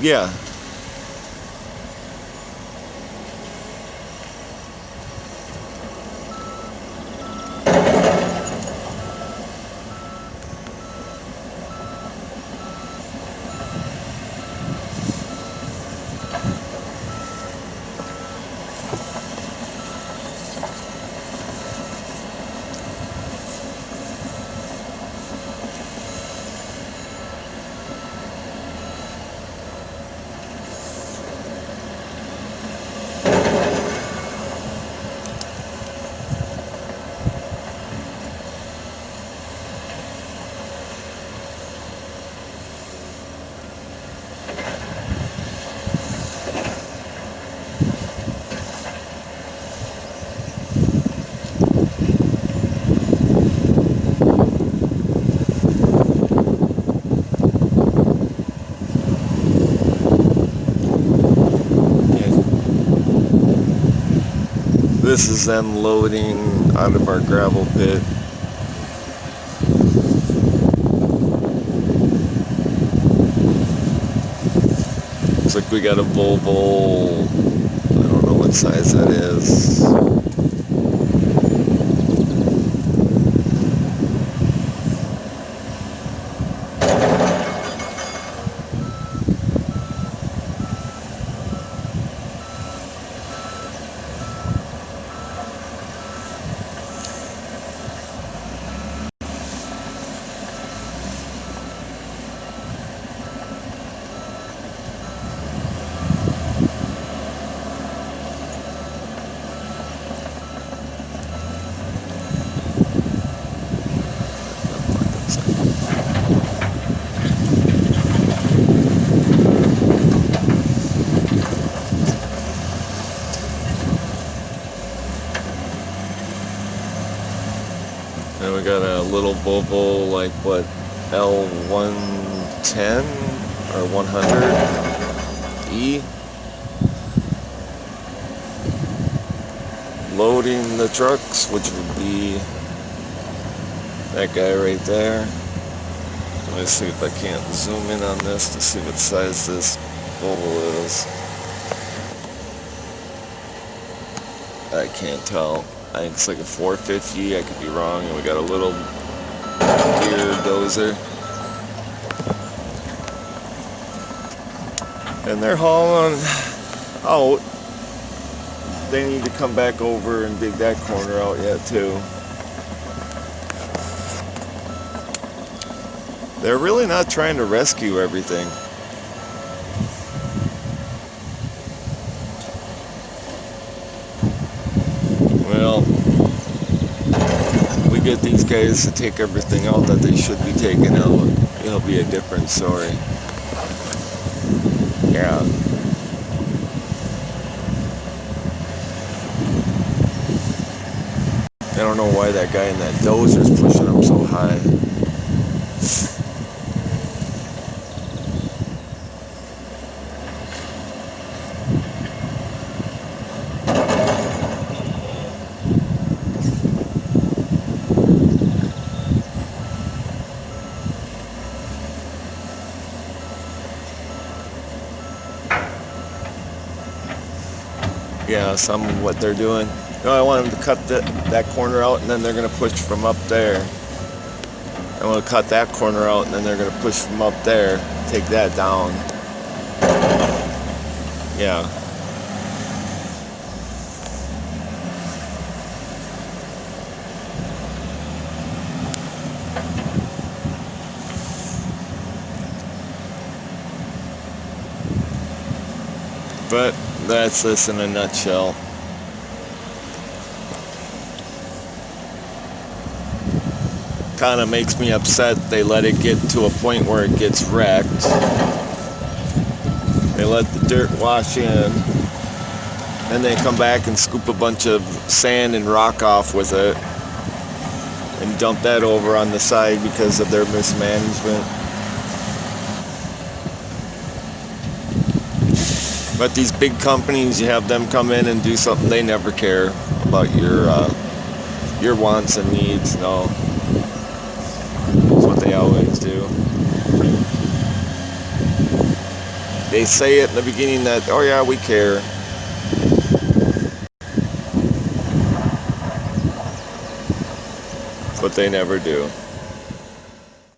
Yeah. This is them loading out of our gravel pit. Looks like we got a Volvo. I don't know what size that is. And we got a little Volvo, like what, L110 or 100E. Loading the trucks, which would be that guy right there. Let me see if I can't zoom in on this to see what size this Volvo is. I can't tell. I think it's like a 450, I could be wrong, and we got a little Deere dozer. And they're hauling out. They need to come back over and dig that corner out yet too. They're really not trying to rescue everything. Well, we get these guys to take everything out that they should be taking out. It'll be a different story. Yeah. I don't know why that guy in that dozer is pushing up so high. Yeah, some of what they're doing. No, I want them to cut that corner out, and then they're going to push from up there. I want to cut that corner out, and then they're going to push from up there, take that down. Yeah. But that's this in a nutshell. Kind of makes me upset they let it get to a point where it gets wrecked. They let the dirt wash in, then they come back and scoop a bunch of sand and rock off with it and dump that over on the side because of their mismanagement. But these big companies, you have them come in and do something, they never care about your wants and needs. No. That's what they always do. They say it in the beginning that, oh yeah, we care. But they never do.